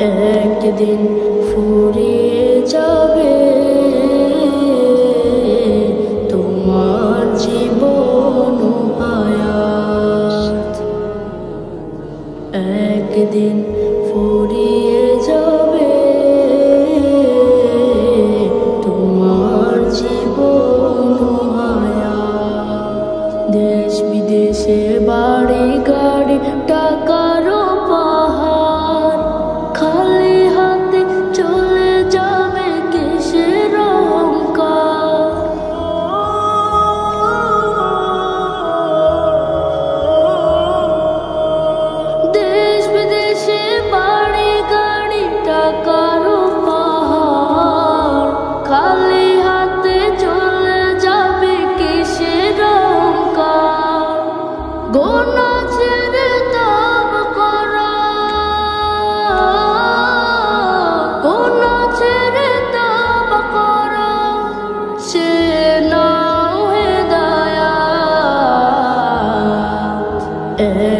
একদিন ফুরিয়ে যাবে তোমার জীবন হায়াত। একদিন ফুরিয়ে যাবে তোমার জীবন হায়াত। দেশ বিদেশে বাড়ি গাড়ি টাকারও পাহাড়, খালি হাতে চলে যাবে কিসের অহংকার। দেশ বিদেশে বাড়ি গাড়ি টাকারও পাহাড়, খালি হাতে চলে যাবে কিসের অহংকার। গোনা ছেড়ে তওবা করো, গোনা ছেড়ে তওবা করো, সে নাও হেদায়াত।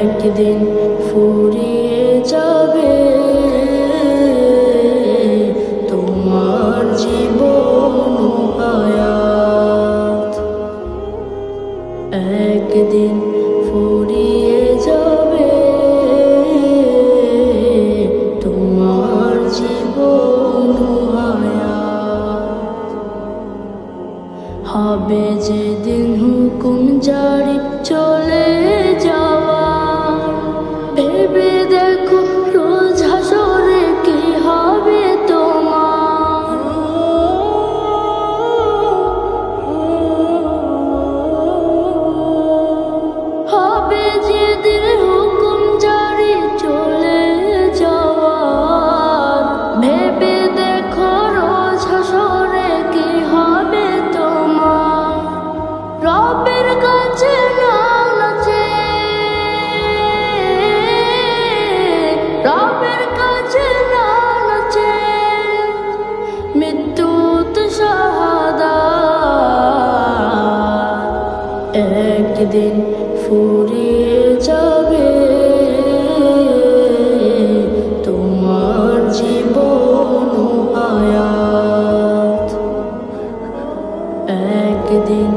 একদিন ফুরিয়ে যাবে তোমার জীবন হায়াত। একদিন ফুরিয়ে যাবে তোমার জীবন হায়াত। হবে যেদিন হুকুম জারি চলে যাওয়ার, ভেবে দেখো রোজ হাসরে কি হবে তোমার। হবে যেদিন হুকুম জারি চলে যাওয়ার, ভেবে দেখো রোজ হাসরে কি হবে তোমার। রবের কাছে নাও না চেয়ে, রবের কাছে নাও না চেয়ে, মৃত্যুতে শাহাদাত। একদিন ফুরিয়ে যাবে তোমার জীবন হায়াত। একদিন